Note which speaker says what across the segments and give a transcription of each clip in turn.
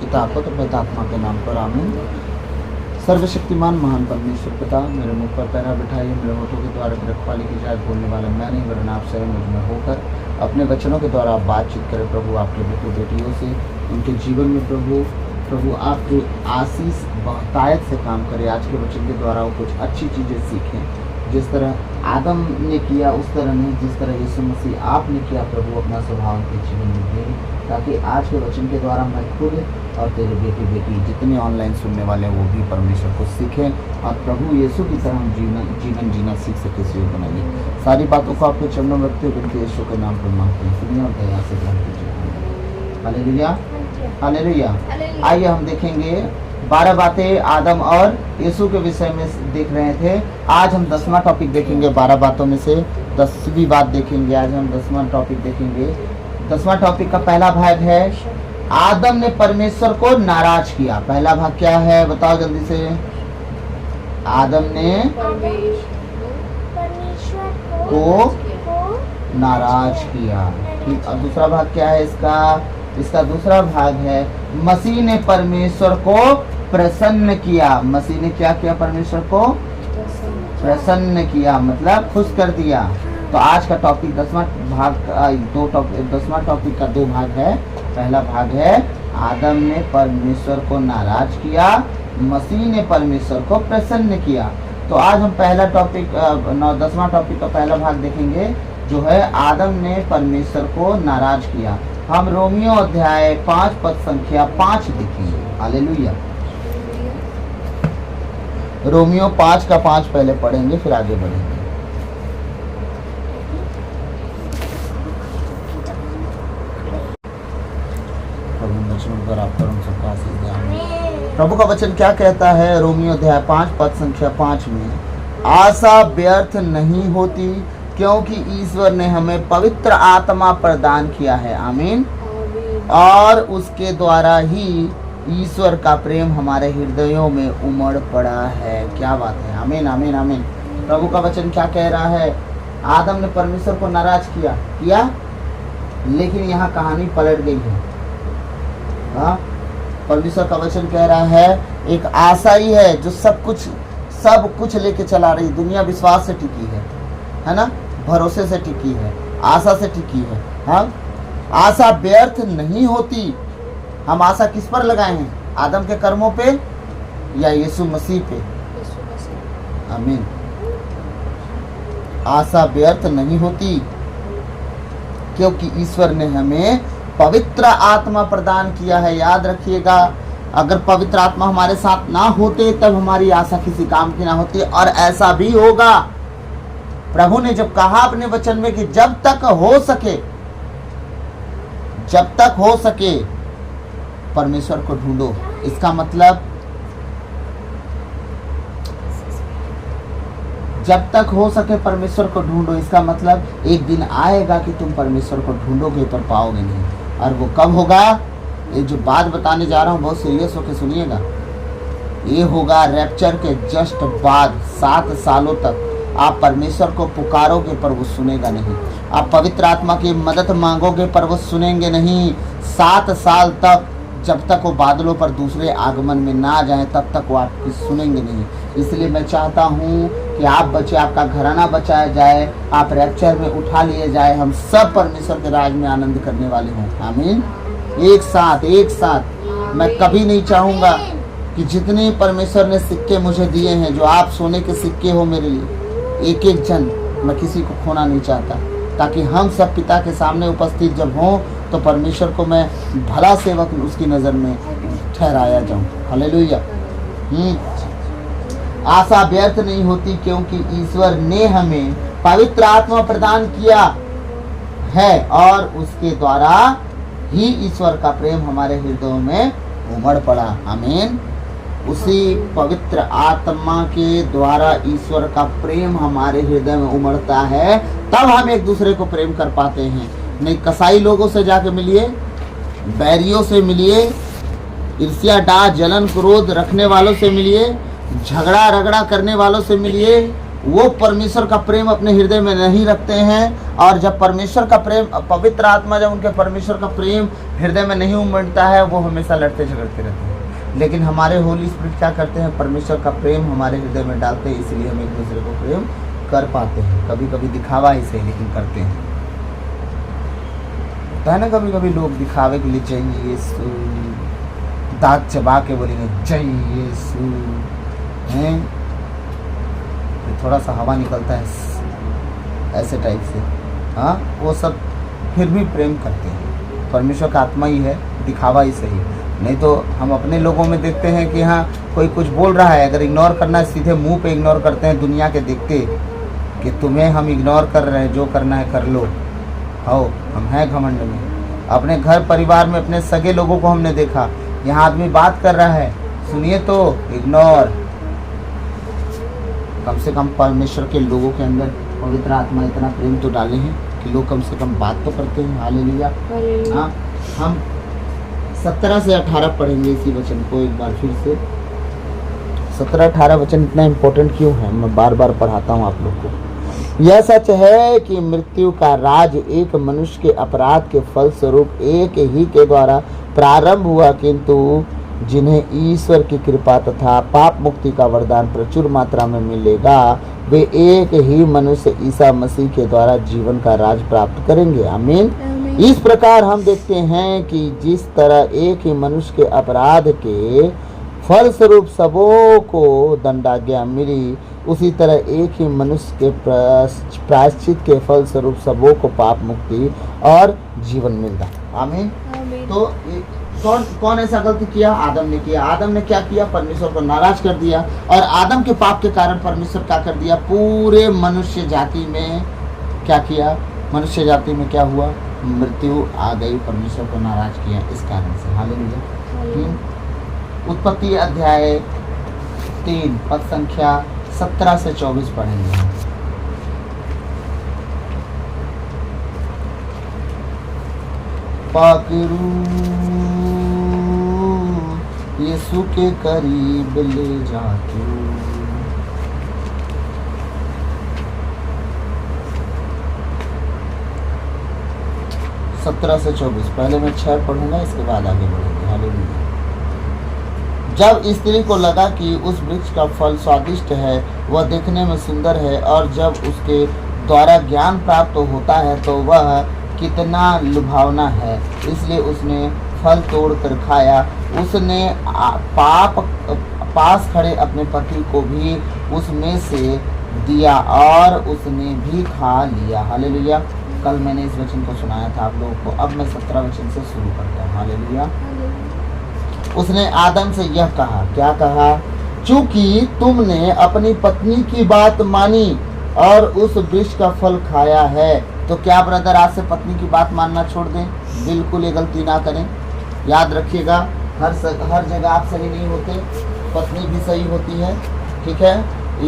Speaker 1: पिता को तो पिता आत्मा के नाम पर आमीन। सर्वशक्तिमान महान परमेश्वर पिता, मेरे मुख पर पैरा बिठाइए, मेरे होठों के द्वारा रखवाली की जाए। बोलने वाला मैं नहीं वरन आप स्वयं मुझ में होकर अपने वचनों के द्वारा आप बातचीत करें प्रभु, आपके बेटे बेटियों से उनके जीवन में प्रभु आपके आशीष बहुतायत से काम करें। आज के वचन के द्वारा वो कुछ अच्छी चीज़ें सीखें। जिस तरह आदम ने किया उस तरह नहीं, जिस तरह यीशु मसीह आपने किया प्रभु, अपना स्वभाव उनके जीवन में दे, ताकि आज के वचन के द्वारा मैं खुद और तेरे बेटे बेटी जितने ऑनलाइन सुनने वाले हैं वो भी परमेश्वर को सीखें और प्रभु यीशु की तरह हम जीवन जीना सीख सके, इसे बनाइए। सारी बातों को आपके चरणों में रखते हुए यीशु के नाम पर मांगते हैं, सुनिए और दया से ग्रहण कीजिए। Hallelujah, hallelujah. आइए हम देखेंगे 12 बातें आदम और यीशु के विषय में देख रहे थे। आज हम 10वां टॉपिक देखेंगे। 12 बातों में से 10वीं बात देखेंगे। आज हम 10वां टॉपिक देखेंगे। 10वां टॉपिक का पहला भाग है आदम ने परमेश्वर को नाराज किया। पहला भाग क्या है बताओ जल्दी से। आदम ने को नाराज किया। ठीक, अब दूसरा भाग क्या है इसका दूसरा भाग है मसीह ने परमेश्वर को प्रसन्न किया। मसीह ने क्या किया? परमेश्वर को प्रसन्न किया, मतलब खुश कर दिया। तो आज का टॉपिक 10वां भाग का 10वां टॉपिक का 2 भाग है। पहला भाग है आदम ने परमेश्वर को नाराज किया, मसीह ने परमेश्वर को प्रसन्न किया। तो आज हम पहला टॉपिक 10वां टॉपिक का पहला भाग देखेंगे जो है आदम ने परमेश्वर को नाराज किया। हम रोमियो अध्याय 5 पद संख्या 5 देखेंगे। हालेलुया। रोमियो 5 का 5 पहले पढ़ेंगे फिर आगे बढ़ेंगे। प्रभु का वचन क्या कहता है? रोमियो अध्याय 5 पद संख्या 5 में आशा व्यर्थ नहीं होती क्योंकि ईश्वर ने हमें पवित्र आत्मा प्रदान किया है। आमीन। और उसके द्वारा ही ईश्वर का प्रेम हमारे हृदयों में उमड़ पड़ा है। क्या बात है। आमीन, आमीन, आमीन। प्रभु का वचन क्या कह रहा है? आदम ने परमेश्वर को नाराज किया, लेकिन यहाँ कहानी पलट गई है। हाँ, परमेश्वर का वचन कह रहा है एक आशा ही है जो सब कुछ लेके चला रही दुनिया विश्वास से टिकी है ना, भरोसे से टिकी है, आशा से टिकी है। हाँ, आशा व्यर्थ नहीं होती। हम आशा किस पर लगाए हैं? आदम के कर्मों पे या यीशु मसीह पे? आमीन। आशा व्यर्थ नहीं होती क्योंकि ईश्वर ने हमें पवित्र आत्मा प्रदान किया है। याद रखिएगा, अगर पवित्र आत्मा हमारे साथ ना होते तब हमारी आशा किसी काम की ना होती। और ऐसा भी होगा। प्रभु ने जब कहा अपने वचन में कि जब तक हो सके परमेश्वर को ढूंढो, इसका मतलब जब तक हो सके परमेश्वर को ढूंढो, इसका मतलब एक दिन आएगा कि तुम परमेश्वर को ढूंढोगे पर पाओगे नहीं। और वो कब होगा? ये जो बात बताने जा रहा हूँ बहुत सीरियस होकर सुनिएगा। ये होगा रैप्चर के जस्ट बाद। 7 सालों तक आप परमेश्वर को पुकारोगे पर वो सुनेगा नहीं। आप पवित्र आत्मा की मदद मांगोगे पर वो सुनेंगे नहीं। 7 साल तक, जब तक वो बादलों पर दूसरे आगमन में ना जाए तब तक वो आपकी सुनेंगे नहीं। इसलिए मैं चाहता हूँ कि आप बचे, आपका घराना बचाया जाए, आप रैप्चर में उठा लिए जाए, हम सब परमेश्वर के राज में आनंद करने वाले हों। आमीन। एक साथ मैं कभी नहीं चाहूँगा कि जितने परमेश्वर ने सिक्के मुझे दिए हैं, जो आप सोने के सिक्के हो मेरे लिए, एक जन, मैं किसी को खोना नहीं चाहता, ताकि हम सब पिता के सामने उपस्थित जब हों तो परमेश्वर को मैं भला सेवक उसकी नज़र में ठहराया जाऊं। हालेलुया। आशा व्यर्थ नहीं होती क्योंकि ईश्वर ने हमें पवित्र आत्मा प्रदान किया है और उसके द्वारा ही ईश्वर का प्रेम हमारे हृदयों में उमड़ पड़ा। आमीन। उसी पवित्र आत्मा के द्वारा ईश्वर का प्रेम हमारे हृदय में उमड़ता है, तब हम एक दूसरे को प्रेम कर पाते हैं। नहीं कसाई लोगों से जाके मिलिए, बैरियों से मिलिए, ईर्ष्या डाह जलन क्रोध रखने वालों से मिलिए, झगड़ा रगड़ा करने वालों से मिलिए, वो परमेश्वर का प्रेम अपने हृदय में नहीं रखते हैं। और जब परमेश्वर का प्रेम, पवित्र आत्मा जब उनके परमेश्वर का प्रेम हृदय में नहीं उमड़ता है, वो हमेशा लड़ते झगड़ते रहते हैं। लेकिन हमारे होली स्पिरिट क्या करते हैं, परमेश्वर का प्रेम हमारे हृदय में डालते हैं, इसलिए हम एक दूसरे को प्रेम कर पाते हैं। कभी कभी दिखावा ही सही, लेकिन करते हैं। तो है ना, कभी कभी लोग दिखावे के लिए जय यीशु, दांत चबा के बोलेंगे जय यीशु, हैं, थोड़ा सा हवा निकलता है ऐसे टाइप से, हाँ, वो सब फिर भी प्रेम करते हैं। परमेश्वर का आत्मा ही है, दिखावा ही सही। नहीं तो हम अपने लोगों में देखते हैं कि हाँ कोई कुछ बोल रहा है, अगर इग्नोर करना है सीधे मुंह पे इग्नोर करते हैं, दुनिया के देखते कि तुम्हें हम इग्नोर कर रहे हैं, जो करना है कर लो, हो हम हैं घमंड में। अपने घर परिवार में अपने सगे लोगों को हमने देखा, यहाँ आदमी बात कर रहा है, सुनिए तो इग्नोर। कम से कम परमेश्वर के लोगों के अंदर पवित्र आत्मा इतना प्रेम तो डाले हैं कि लोग कम से कम बात तो करते हैं। हालेलुया। हाँ, हम 17 से 18 पढ़ेंगे इसी वचन को एक बार फिर से। 17-18 वचन इतना इम्पोर्टेंट क्यों है, मैं बार बार पढ़ाता हूँ आप लोग को। यह सच है कि मृत्यु का राज एक मनुष्य के अपराध के फलस्वरूप एक ही के द्वारा प्रारंभ हुआ, किंतु जिन्हें ईश्वर की कृपा तथा पाप मुक्ति का वरदान प्रचुर मात्रा में मिलेगा, वे एक ही मनुष्य ईसा मसीह के द्वारा जीवन का राज प्राप्त करेंगे। आमीन। इस प्रकार हम देखते हैं कि जिस तरह एक ही मनुष्य के अपराध के फलस्वरूप सबों को दंडाज्ञा मिली, उसी तरह एक ही मनुष्य के प्रायश्चित के फलस्वरूप सबों को पाप मुक्ति और जीवन मिलता। आमीन। तो कौन ऐसा गलती किया? आदम ने किया। आदम ने क्या किया? परमेश्वर को नाराज कर दिया। और आदम के पाप के कारण परमेश्वर क्या कर दिया? पूरे मनुष्य जाति में क्या किया? मनुष्य जाति में क्या हुआ? मृत्यु आ गई। परमेश्वर को नाराज किया इस कारण से। हालेलुया। उत्पत्ति अध्याय 3 पद संख्या 17 से 24 पढ़ेंगे। पकड़ू यीशु के करीब ले जा तू, 17 से 24। पहले मैं 6 पढ़ूंगा, इसके बाद आगे बढ़ेंगे। हालेलुया। जब स्त्री को लगा कि उस वृक्ष का फल स्वादिष्ट है, वह देखने में सुंदर है, और जब उसके द्वारा ज्ञान प्राप्त होता है तो वह कितना लुभावना है, इसलिए उसने फल तोड़कर खाया। उसने पास खड़े अपने पति को भी उसमें से दिया और उसने भी खा लिया। हालेलुया। कल मैंने इस वचन को सुनाया था आप लोगों को। अब मैं 17 वचन से शुरू करता हूँ। हालेलुया। उसने आदम से यह कहा, क्या कहा? चूंकि तुमने अपनी पत्नी की बात मानी और उस वृक्ष का फल खाया है, तो क्या ब्रदर आज से पत्नी की बात मानना छोड़ दें? बिल्कुल ये गलती ना करें। याद रखिएगा, हर जगह आप सही नहीं होते, पत्नी भी सही होती है। ठीक है,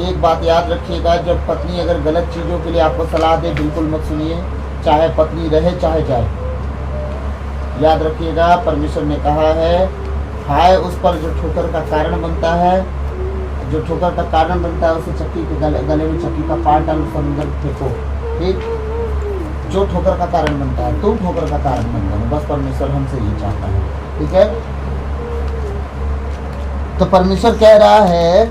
Speaker 1: एक बात याद रखिएगा, जब पत्नी अगर गलत चीज़ों के लिए आपको सलाह दे, बिल्कुल मत सुनिए, चाहे पत्नी रहे चाहे जाए। याद रखिएगा, परमेश्वर ने कहा है, हाय उस पर जो ठोकर का कारण बनता है, जो ठोकर का कारण बनता है, उसे चक्की के गले में चक्की का पार डाल समुद्र में फेंको। ठीक, जो ठोकर का कारण बनता है, तुम ठोकर का कारण बन जाओ। बस परमेश्वर हमसे ये चाहता है। ठीक है, तो परमेश्वर कह रहा है,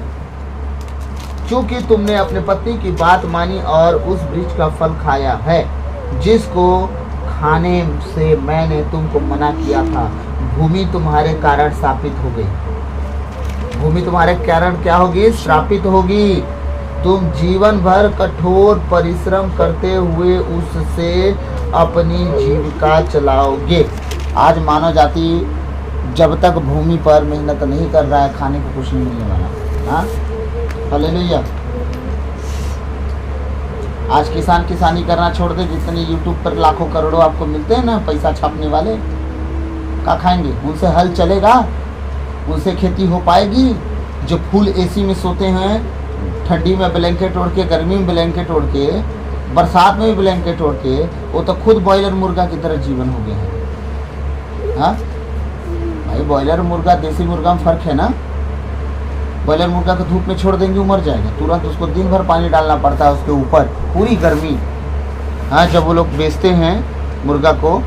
Speaker 1: क्योंकि तुमने अपने पत्नी की बात मानी और उस वृक्ष का फल खाया है, जिसको खाने से मैंने तुमको मना किया था, भूमि तुम्हारे कारण श्रापित हो गई। भूमि तुम्हारे कारण क्या होगी? श्रापित होगी। तुम जीवन भर कठोर परिश्रम करते हुए उससे अपनी जीविका चलाओगे। आज मानव जाति जब तक भूमि पर मेहनत नहीं कर रहा है, खाने को कुछ नहीं मिलने वाला। हाँ, हालेलुया। आज किसान किसानी करना छोड़ दे, जितने यूट्यूब पर लाखों करोड़ों आपको मिलते हैं ना पैसा छापने वाले, क्या खाएंगे? उनसे हल चलेगा? उनसे खेती हो पाएगी? जो फुल एसी में सोते हैं, ठंडी में ब्लैंकेट ओढ़ के, गर्मी में ब्लैंकेट ओढ़ के, बरसात में भी ब्लैंकेट ओढ़ के, वो तो खुद बॉयलर मुर्गा की तरह जीवन हो गया है। हाँ भाई, बॉयलर मुर्गा देसी मुर्गा में फर्क है ना। बॉयलर मुर्गा को धूप में छोड़ देंगे, वो मर जाएगा तुरंत। उसको दिन भर पानी डालना पड़ता है उसके ऊपर, पूरी गर्मी। हाँ, जब वो लोग बेचते हैं मुर्गा को,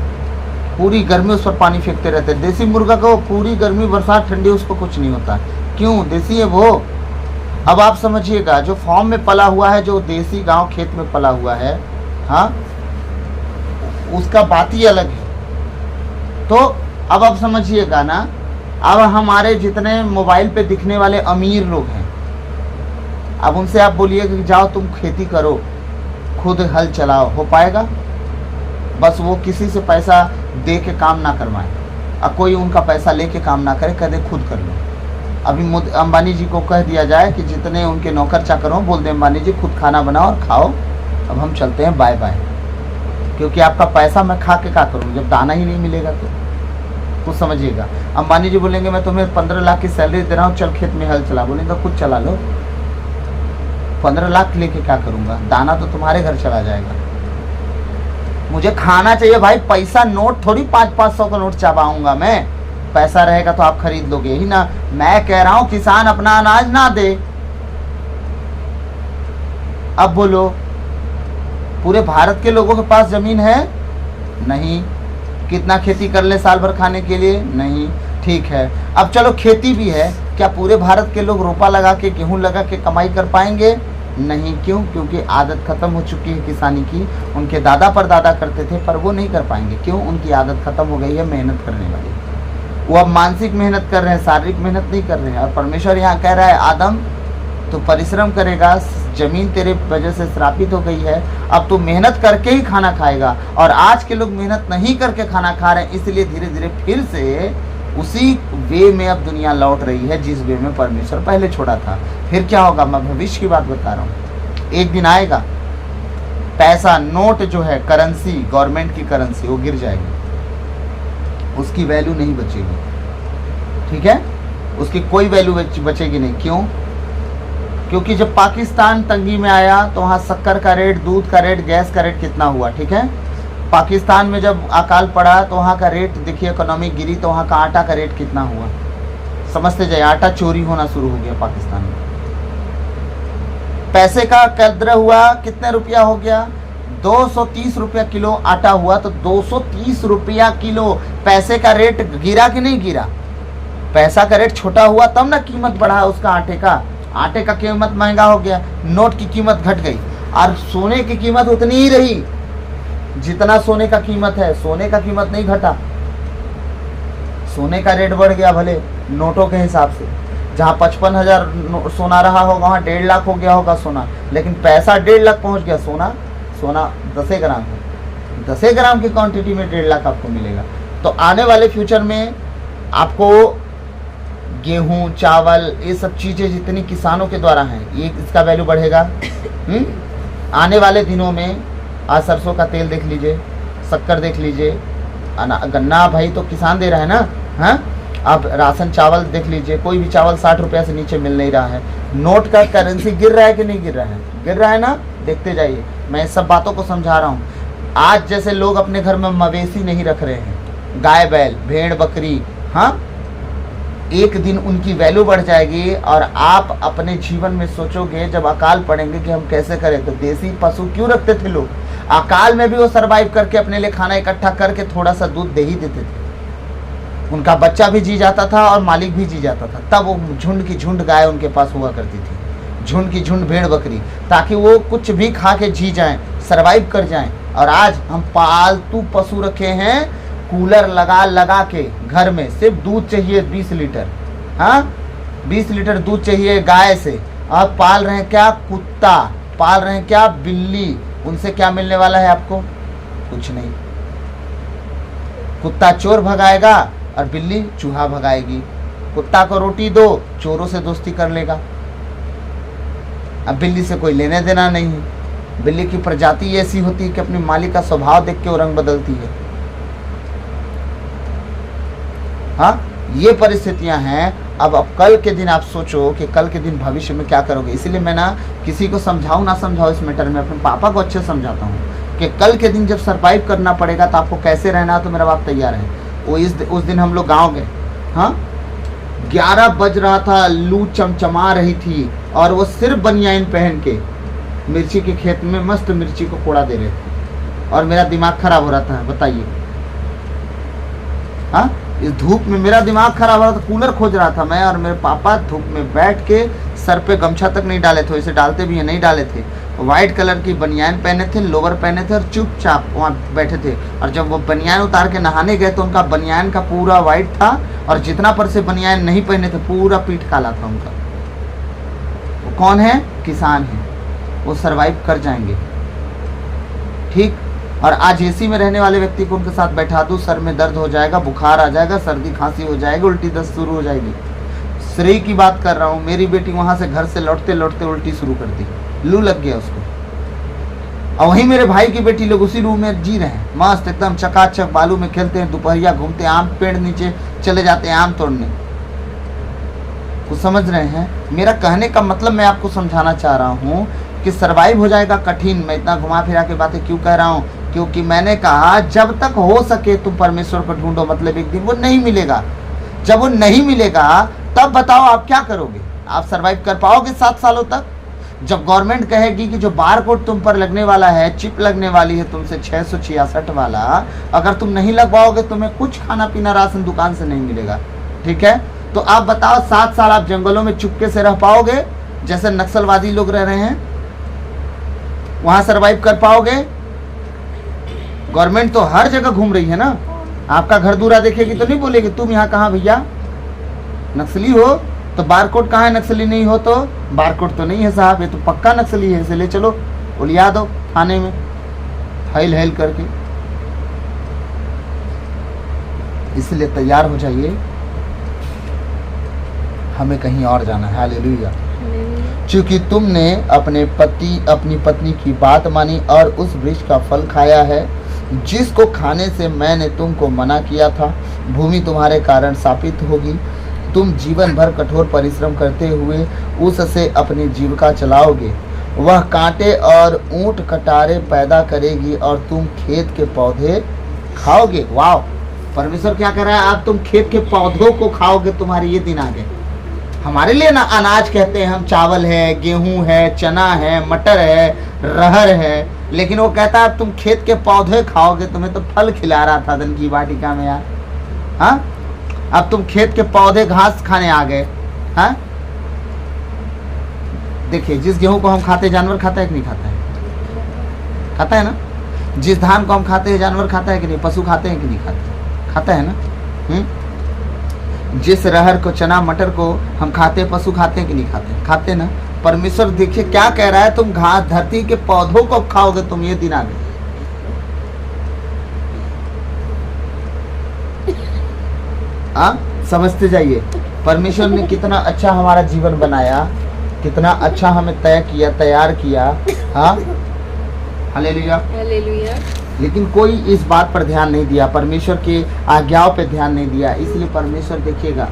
Speaker 1: पूरी गर्मी उस पर पानी फेंकते रहते हैं। देसी मुर्गा को पूरी गर्मी, बरसात, ठंडी, उसको कुछ नहीं होता। क्यों? देसी है वो। अब आप समझिएगा, जो फार्म में पला हुआ है, जो देसी गांव खेत में पला हुआ है, हाँ, उसका बात ही अलग है। तो अब आप समझिएगा ना, अब हमारे जितने मोबाइल पे दिखने वाले अमीर लोग हैं, अब उनसे आप बोलिए कि जाओ तुम खेती करो, खुद हल चलाओ, हो पाएगा? बस वो किसी से पैसा दे के काम ना करवाएं, और कोई उनका पैसा लेके काम ना करे, कहते खुद कर लो। अभी अंबानी जी को कह दिया जाए कि जितने उनके नौकर चाकर हों, बोल दें अंबानी जी खुद खाना बनाओ और खाओ, अब हम चलते हैं, बाय बाय। क्योंकि आपका पैसा मैं खा के क्या करूँ जब दाना ही नहीं मिलेगा? तो कुछ समझिएगा। अंबानी जी बोलेंगे मैं तुम्हें 15 लाख की सैलरी दे रहा हूँ, चल खेत में हल चला, बोलेंगे खुद चला लो। 15 लाख लेके क्या करूँगा? दाना तो तुम्हारे घर चला जाएगा। मुझे खाना चाहिए भाई, पैसा नोट थोड़ी 500-500 का नोट चबाऊंगा मैं। पैसा रहेगा तो आप खरीद लोगे ही ना। मैं कह रहा हूं किसान अपना अनाज ना दे। अब बोलो, पूरे भारत के लोगों के पास जमीन है? नहीं। कितना खेती कर ले साल भर खाने के लिए? नहीं। ठीक है, अब चलो खेती भी है, क्या पूरे भारत के लोग रोपा लगा के, गेहूं लगा के कमाई कर पाएंगे? नहीं। क्यों? क्योंकि आदत खत्म हो चुकी है किसानी की। उनके दादा परदादा करते थे, पर वो नहीं कर पाएंगे। क्यों? उनकी आदत खत्म हो गई है मेहनत करने वाली। वो अब मानसिक मेहनत कर रहे हैं, शारीरिक मेहनत नहीं कर रहे हैं। और परमेश्वर यहाँ कह रहा है, आदम तो परिश्रम करेगा, जमीन तेरे वजह से श्रापित हो गई है, अब तू मेहनत करके ही खाना खाएगा। और आज के लोग मेहनत नहीं करके खाना खा रहे हैं, इसलिए धीरे धीरे फिर से उसी वे में अब दुनिया लौट रही है जिस वे में परमेश्वर पहले छोड़ा था। फिर क्या होगा? मैं भविष्य की बात बता रहा हूँ। एक दिन आएगा, पैसा, नोट जो है, करेंसी, गवर्नमेंट की करेंसी, वो गिर जाएगी, उसकी वैल्यू नहीं बचेगी। ठीक है, उसकी कोई वैल्यू बचेगी नहीं। क्यों? क्योंकि जब पाकिस्तान तंगी में आया तो वहाँ शक्कर का रेट, दूध का रेट, गैस का रेट कितना हुआ? ठीक है, पाकिस्तान में जब अकाल पड़ा तो वहाँ का रेट देखिए, इकोनॉमी गिरी तो वहाँ का आटा का रेट कितना हुआ? समझते जाइए, आटा चोरी होना शुरू हो गया पाकिस्तान में। पैसे का कद्र हुआ, कितने रुपया हो गया? 230 रुपया किलो आटा हुआ, तो 230 रुपया किलो पैसे का रेट गिरा कि नहीं गिरा? पैसा का रेट छोटा हुआ तब ना कीमत बढ़ा उसका, आटे का कीमत महंगा हो गया, नोट की कीमत घट गई, और सोने की कीमत उतनी ही रही जितना सोने का कीमत है। सोने का कीमत नहीं घटा, सोने का रेट बढ़ गया भले नोटों के हिसाब से। जहाँ 55,000 सोना रहा होगा वहाँ 1.5 लाख हो गया होगा सोना, लेकिन पैसा 1.5 लाख पहुँच गया। सोना 10 ग्राम है, 10 ग्राम की क्वांटिटी में 1.5 लाख आपको मिलेगा। तो आने वाले फ्यूचर में आपको गेहूं, चावल, ये सब चीज़ें जितनी किसानों के द्वारा हैं, ये इसका वैल्यू बढ़ेगा। आने वाले दिनों में आज सरसों का तेल देख लीजिए, शक्कर देख लीजिए, गन्ना भाई तो किसान दे रहा है ना। हाँ, अब राशन चावल देख लीजिए, कोई भी चावल 60 रुपया से नीचे मिल नहीं रहा है। नोट का करेंसी गिर रहा है कि नहीं गिर रहा है? गिर रहा है ना, देखते जाइए। मैं इस सब बातों को समझा रहा हूँ। आज जैसे लोग अपने घर में मवेशी नहीं रख रहे हैं, गाय बैल, भेड़ बकरी, हाँ, एक दिन उनकी वैल्यू बढ़ जाएगी। और आप अपने जीवन में सोचोगे जब अकाल पड़ेंगे कि हम कैसे करें, तो देसी पशु क्यों रखते थे लोग? अकाल में भी वो सरवाइव करके अपने लिए खाना इकट्ठा करके थोड़ा सा दूध दे ही देते थे। उनका बच्चा भी जी जाता था और मालिक भी जी जाता था। तब वो झुंड की झुंड गाय उनके पास हुआ करती थी, झुंड की झुंड भेड़ बकरी, ताकि वो कुछ भी खा के जी जाएं, सरवाइव कर जाएं। और आज हम पालतू पशु रखे हैं, कूलर लगा के घर में, सिर्फ दूध चाहिए 20 लीटर, हाँ 20 लीटर दूध चाहिए गाय से। आप पाल रहे हैं क्या? कुत्ता पाल रहे हैं क्या? बिल्ली। उनसे क्या मिलने वाला है आपको? कुछ नहीं। कुत्ता चोर भगाएगा और बिल्ली चूहा भगाएगी। कुत्ता को रोटी दो, चोरों से दोस्ती कर लेगा। अब बिल्ली से कोई लेने देना नहीं है। बिल्ली की प्रजाति ऐसी होती है कि अपने मालिक का स्वभाव देख के वो रंग बदलती है। हाँ, ये परिस्थितियां हैं। अब कल के दिन आप सोचो कि कल के दिन भविष्य में क्या करोगे। इसीलिए मैं ना किसी को समझाऊं ना समझाऊं इस मैटर में, अपने पापा को अच्छे समझाता हूँ कि कल के दिन जब सरवाइव करना पड़ेगा तो आपको कैसे रहना है, तो मेरा बाप तैयार है। वो उस दिन हम लोग गाँव गए। हाँ, 11 बज रहा था, लू चमचमा रही थी और वो सिर्फ बनियान पहन के मिर्ची के खेत में मस्त मिर्ची को कोड़ा दे रहे थे और मेरा दिमाग खराब हो रहा था। बताइए, हाँ, इस धूप में मेरा दिमाग खराब हो रहा था। कूलर खोज रहा था मैं और मेरे पापा धूप में बैठ के सर पे गमछा तक नहीं डाले थे, वैसे डालते भी हैं, नहीं डाले थे। वाइट कलर की बनियान पहने थे, लोवर पहने थे और चुपचाप वहाँ बैठे थे। और जब वो बनियान उतार के नहाने गए तो उनका बनियान का पूरा वाइट था और जितना पर से बनियान नहीं पहने थे पूरा पीठ काला था उनका। वो कौन है? किसान है, वो सरवाइव कर जाएंगे, ठीक। और आज एसी में रहने वाले व्यक्ति को उनके साथ बैठा दूं, सर में दर्द हो जाएगा, बुखार आ जाएगा, सर्दी खांसी हो जाएगी, उल्टी दस्त शुरू हो जाएगी। श्रेय की बात कर रहा हूँ, मेरी बेटी वहां से घर से लौटते लौटते उल्टी शुरू कर दी, लू लग गया उसको। और वहीं मेरे भाई की बेटी लोग उसी रूम में जी रहे हैं, मस्त एकदम चकाचक, बालू में खेलते हैं, दोपहरिया घूमते हैं, आम पेड़ नीचे चले जाते हैं आम तोड़ने। कुछ समझ रहे हैं? मेरा कहने का मतलब मैं आपको समझाना चाह रहा हूँ कि सरवाइव हो जाएगा कठिन। मैं इतना घुमा फिरा के बातें क्यों कह रहा हूँ? क्योंकि मैंने कहा जब तक हो सके तुम परमेश्वर को ढूंढो, मतलब एक दिन वो नहीं मिलेगा। जब वो नहीं मिलेगा तब बताओ आप क्या करोगे? आप सरवाइव कर पाओगे 7 सालों तक? जब गवर्नमेंट कहेगी कि जो बार कोड तुम पर लगने वाला है, चिप लगने वाली है तुमसे 666 वाला, अगर तुम नहीं लगवाओगे तुम्हें कुछ खाना पीना राशन दुकान से नहीं मिलेगा, ठीक है? तो आप बताओ 7 साल आप जंगलों में चुपके से रह पाओगे जैसे नक्सलवादी लोग रह रहे हैं? वहां सरवाइव कर पाओगे? गवर्नमेंट तो हर जगह घूम रही है ना, आपका घर दूरा देखेगी तो नहीं बोलेगी तुम यहाँ कहाँ भैया नक्सली हो? तो बारकोड कहाँ है? नक्सली नहीं हो तो बारकोड तो नहीं है साहब, ये तो पक्का नक्सली है, इसे ले चलो उलिया दो थाने में हाइल हाइल करके। इसलिए तैयार हो जाइए, हमें कहीं और जाना है। हालेलुया। क्योंकि तुमने अपनी पत्नी की बात मानी और उस वृक्ष का फल खाया है जिसको खाने से मैंने तुमको मना किया था। भूमि तुम्हारे कारण शापित होगी, तुम जीवन भर कठोर परिश्रम करते हुए उससे अपनी जीविका चलाओगे। वह कांटे और ऊंट कटारे पैदा करेगी और तुम खेत के पौधे खाओगे। वाह, परमेश्वर क्या कह रहा है? आप तुम खेत के पौधों को खाओगे, तुम्हारे ये दिन आ गए। हमारे लिए ना अनाज कहते हैं हम, चावल है, गेहूं है, चना है, मटर है, रहर है, लेकिन वो कहता है अब तुम खेत के पौधे खाओगे। तुम्हें तो फल खिला रहा था धन की वाटिका में यार, हाँ? अब तुम खेत के पौधे घास खाने आ गए, हाँ? देखिए, जिस गेहूं को हम खाते जानवर खाता है कि नहीं खाता है? खाता है ना। जिस धान को हम खाते हैं जानवर खाता है कि नहीं? पशु खाते हैं कि नहीं खाते? खाता है ना। जिस रहर को, चना मटर को हम खाते, पशु खाते हैं कि नहीं खाते? खाते ना। परमेश्वर देखिए क्या कह रहा है, तुम घास धरती के पौधों को खाओगे, तुम ये दिन आ गए। समझते जाइए परमेश्वर ने कितना अच्छा हमारा जीवन बनाया, कितना अच्छा हमें तैयार किया। हाँ, हालेलुया हालेलुया। लेकिन कोई इस बात पर ध्यान नहीं दिया, परमेश्वर की आज्ञाओं पे ध्यान नहीं दिया। इसलिए परमेश्वर देखिएगा,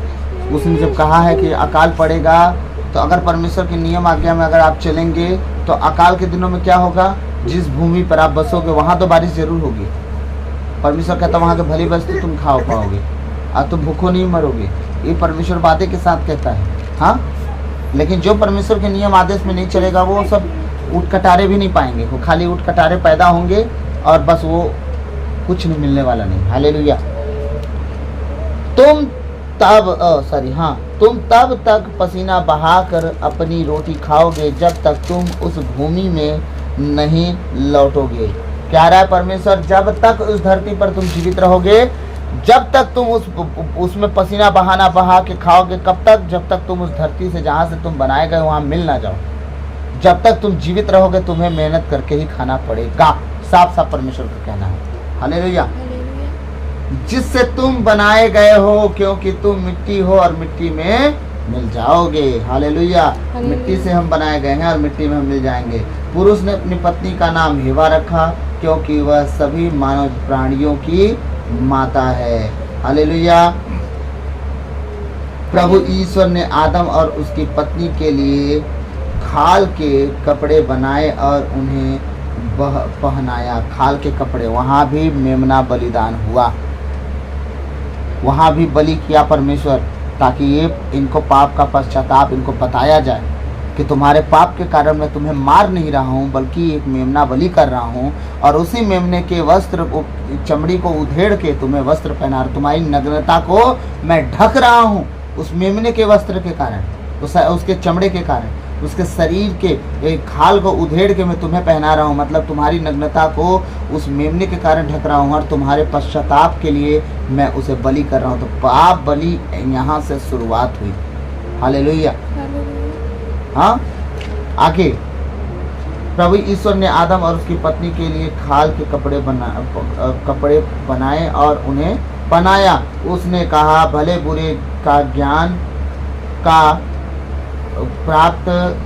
Speaker 1: उसने जब कहा है कि अकाल पड़ेगा, तो अगर परमेश्वर की नियम आज्ञा में अगर आप चलेंगे तो अकाल के दिनों में क्या होगा? जिस भूमि पर आप बसोगे वहाँ तो बारिश जरूर होगी। परमेश्वर कहता वहाँ के भली वस्तु तुम खा पाओगे और तुम भूखो नहीं मरोगे। ये परमेश्वर वादे के साथ कहता है, हाँ। लेकिन जो परमेश्वर के नियम आदेश में नहीं चलेगा वो सब ऊँट कटारे भी नहीं पाएंगे, वो खाली ऊँट कटारे पैदा होंगे और बस, वो कुछ नहीं मिलने वाला नहीं। हालेलुया। तुम तब तक पसीना बहाकर अपनी रोटी खाओगे जब तक तुम उस भूमि में नहीं लौटोगे। क्या रहा है परमेश्वर? जब तक उस धरती पर तुम जीवित रहोगे, जब तक तुम उसमें पसीना बहा के खाओगे। कब तक? जब तक तुम उस धरती से जहाँ से तुम बनाए गए वहाँ मिल ना जाओ। जब तक तुम जीवित रहोगे तुम्हें मेहनत करके ही खाना पड़ेगा। साफ साफ परमेश्वर का कहना है। हालेलुया। जिससे तुम बनाए गए हो, क्योंकि तुम मिट्टी हो और मिट्टी में मिल जाओगे। हालेलुया। मिट्टी से हम बनाए गए हैं और मिट्टी में हम मिल जाएंगे। पुरुष ने अपनी पत्नी का नाम हेवा रखा क्योंकि वह सभी मानव प्राणियों की माता है। हालेलुया। प्रभु ईश्वर ने आदम और उसकी पत्नी के लिए खाल के कपड़े बनाए और उन्हें पहनाया। खाल के कपड़े, वहां भी मेमना बलिदान हुआ, वहां भी बलि किया परमेश्वर। ताकि ये इनको पाप का पश्चाताप इनको बताया जाए कि तुम्हारे पाप के कारण मैं तुम्हें मार नहीं रहा हूँ, बल्कि एक मेमना बलि कर रहा हूँ, और उसी मेमने के वस्त्र चमड़ी को उधेड़ के तुम्हें वस्त्र पहना, तुम्हारी नग्नता को मैं ढक रहा हूँ उस मेमने के वस्त्र के कारण, उसके चमड़े के कारण, उसके शरीर के एक खाल को उधेड़ के मैं तुम्हें पहना रहा हूँ। मतलब तुम्हारी नग्नता को उस मेमने के कारण ढक रहा हूँ और तुम्हारे पश्चाताप के लिए मैं उसे बलि कर रहा हूँ। तो पाप बलि यहाँ से शुरुआत हुई। हालेलुया। हाँ, आगे प्रभु ईश्वर ने आदम और उसकी पत्नी के लिए खाल के कपड़े बनाए और उन्हें पहनाया। उसने कहा, भले बुरे का ज्ञान का प्राप्त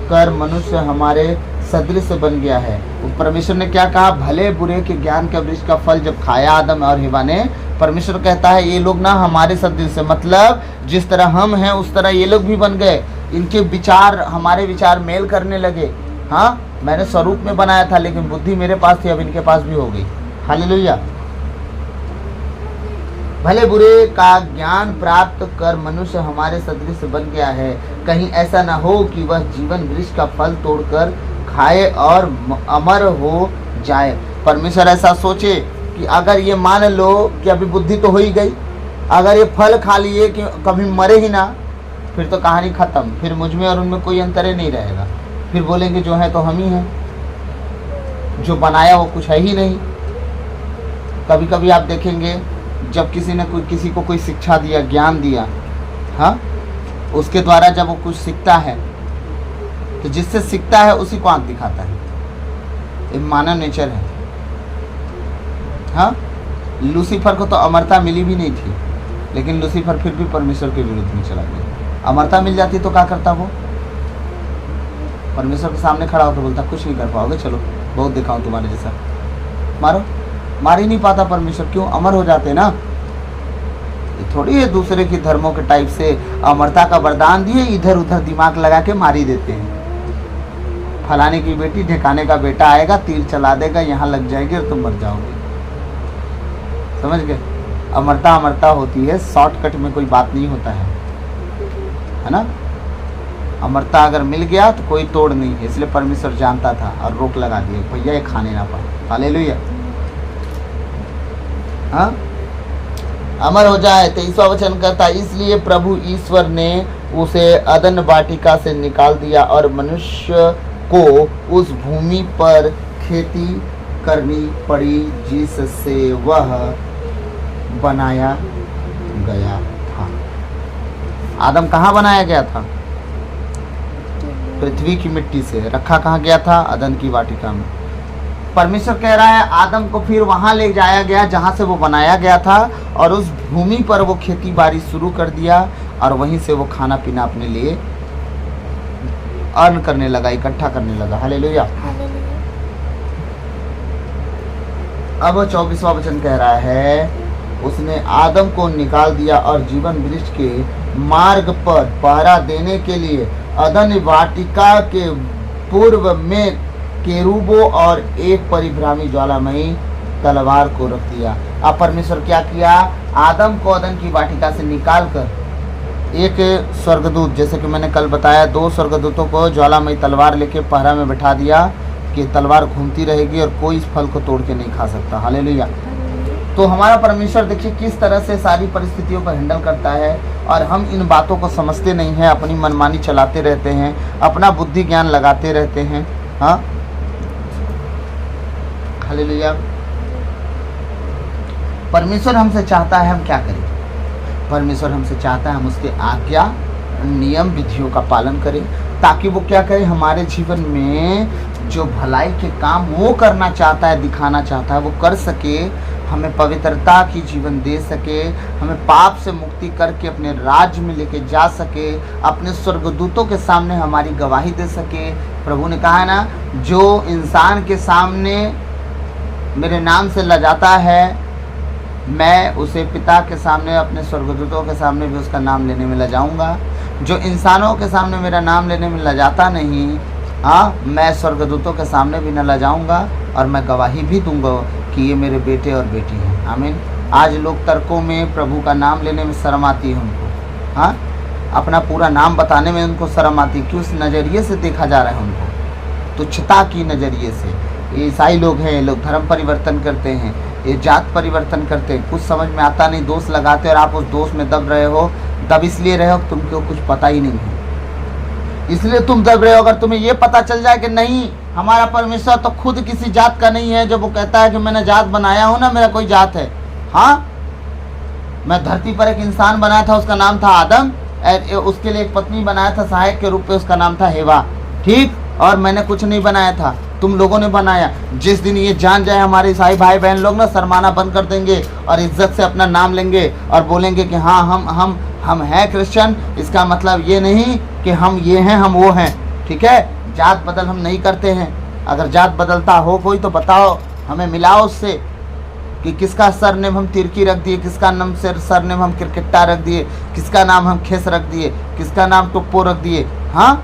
Speaker 1: कर मनुष्य हमारे सदृश बन गया है। परमेश्वर ने क्या कहा? भले बुरे के ज्ञान के वृक्ष का फल जब खाया आदम और हिवा ने, परमेश्वर कहता है ये लोग ना हमारे सदृश, मतलब जिस तरह हम हैं उस तरह ये लोग भी बन गए। इनके विचार हमारे विचार मेल करने लगे। हाँ, मैंने स्वरूप में बनाया था लेकिन बुद्धि मेरे पास थी, अब इनके पास भी हो गई। हालेलुया। भले बुरे का ज्ञान प्राप्त कर मनुष्य हमारे सदृश बन गया है। कहीं ऐसा न हो कि वह जीवन वृक्ष का फल तोड़कर खाए और अमर हो जाए। परमेश्वर ऐसा सोचे कि अगर ये मान लो कि अभी बुद्धि तो हो ही गई, अगर ये फल खा लिए कि कभी मरे ही ना, फिर तो कहानी खत्म। फिर मुझ में और उनमें कोई अंतर ही नहीं रहेगा। फिर बोलेंगे जो है तो हम ही हैं, जो बनाया वो कुछ है ही नहीं। कभी कभी आप देखेंगे जब किसी को कोई शिक्षा दिया, ज्ञान दिया, हाँ, उसके द्वारा जब वो कुछ सीखता है तो जिससे सीखता है उसी को आंख दिखाता है। ये मानव नेचर है। हाँ, लूसीफर को तो अमरता मिली भी नहीं थी, लेकिन लूसीफर फिर भी परमेश्वर के विरुद्ध में चला गया। अमरता मिल जाती तो क्या करता वो? परमेश्वर के सामने खड़ा हो तो बोलता कुछ नहीं कर पाओगे, चलो बहुत दिखाऊं तुम्हारे जैसा, मारो। मार ही नहीं पाता परमेश्वर, क्यों? अमर हो जाते ना। ये थोड़ी है दूसरे की धर्मों के टाइप से अमरता का वरदान दिए, इधर उधर दिमाग लगा के मार ही देते हैं। फलाने की बेटी ढिकाने का बेटा आएगा, तीर चला देगा, यहाँ लग जाएगी और तुम मर जाओगे। समझ गए? अमरता होती है, शॉर्टकट में कोई बात नहीं होता है ना। अमरता अगर मिल गया तो कोई तोड़ नहीं है, इसलिए परमेश्वर जानता था और रोक लगा दिए, भैया ये खाने ना पाए। हालेलुया। हाँ, अमर हो जाए। 23वां वचन कहता, इसलिए प्रभु ईश्वर ने उसे अदन वाटिका से निकाल दिया और मनुष्य को उस भूमि पर खेती करनी पड़ी जिससे वह बनाया गया था। आदम कहाँ बनाया गया था? पृथ्वी की मिट्टी से। रखा कहाँ गया था? अदन की वाटिका में। परमेश्वर कह रहा है आदम को फिर वहां ले जाया गया जहां से वो बनाया गया था, और उस भूमि पर वो खेती बाड़ी शुरू कर दिया और वहीं से वो खाना पीना अपने लिए अर्न करने लगा, इकट्ठा करने लगा। हालेलुया। अब 24वां वचन कह रहा है, उसने आदम को निकाल दिया और जीवन वृक्ष के मार्ग पर पहरा देने के लिए अदन वाटिका के पूर्व में केरूबों और एक परिभ्रामी ज्वालामयी तलवार को रख दिया। अब परमेश्वर क्या किया? आदम को अदन की वाटिका से निकालकर एक स्वर्गदूत, जैसे कि मैंने कल बताया, 2 स्वर्गदूतों को ज्वालामयी तलवार लेके पहरा में बैठा दिया कि तलवार घूमती रहेगी और कोई इस फल को तोड़ के नहीं खा सकता। हालेलुया। तो हमारा परमेश्वर देखिए किस तरह से सारी परिस्थितियों को हैंडल करता है, और हम इन बातों को समझते नहीं हैं, अपनी मनमानी चलाते रहते हैं, अपना बुद्धि ज्ञान लगाते रहते हैं। हाँ, हालेलुया। परमेश्वर हमसे चाहता है हम क्या करें? परमेश्वर हमसे चाहता है हम उसके आज्ञा, नियम, विधियों का पालन करें, ताकि वो क्या करे? हमारे जीवन में जो भलाई के काम वो करना चाहता है, दिखाना चाहता है, वो कर सके, हमें पवित्रता की जीवन दे सके, हमें पाप से मुक्ति करके अपने राज्य में लेके जा सके, अपने स्वर्गदूतों के सामने हमारी गवाही दे सके। प्रभु ने कहा है ना, जो इंसान के सामने मेरे नाम से लजाता है, मैं उसे पिता के सामने, अपने स्वर्गदूतों के सामने भी उसका नाम लेने में लजाऊंगा। जो इंसानों के सामने मेरा नाम लेने में लजाता नहीं, हाँ, मैं स्वर्गदूतों के सामने भी न लजाऊंगा और मैं गवाही भी दूंगा कि ये मेरे बेटे और बेटी हैं। आमीन। आज लोग तर्कों में प्रभु का नाम लेने में शर्म आती है उनको। हाँ, अपना पूरा नाम बताने में उनको शर्म आती, कि उस नज़रिए से देखा जा रहा है उनको, तुच्छता की नज़रिए से। ये ईसाई लोग हैं, लोग धर्म परिवर्तन करते हैं, ये जात परिवर्तन करते हैं, कुछ समझ में आता नहीं, दोष लगाते और आप उस दोष में दब रहे हो। दब इसलिए रहे हो कि तुमको कुछ पता ही नहीं है, इसलिए तुम दब रहे हो। अगर तुम्हें ये पता चल जाए कि नहीं, हमारा परमेश्वर तो खुद किसी जात का नहीं है, जब वो कहता है कि मैंने जात बनाया हूँ ना, मेरा कोई जात है। हाँ, मैं धरती पर एक इंसान बनाया था, उसका नाम था आदम, उसके लिए एक पत्नी बनाया था सहायक के रूप में, उसका नाम था हेवा, ठीक। और मैंने कुछ नहीं बनाया था, तुम लोगों ने बनाया। जिस दिन ये जान जाए हमारे ईसाई भाई बहन लोग ना, शर्माना बंद कर देंगे और इज्जत से अपना नाम लेंगे और बोलेंगे कि हाँ हम हैं क्रिश्चियन। इसका मतलब ये नहीं कि हम ये हैं हम वो हैं, ठीक है। जात बदल हम नहीं करते हैं। अगर जात बदलता हो कोई तो बताओ, हमें मिलाओ उससे, कि किसका सरनेम हम तिर्की रख दिए, किसका नाम सरनेम हम क्रिकेटा रख दिए, किसका नाम हम खेस रख दिए, किसका नाम टुप्पो रख दिए। हाँ,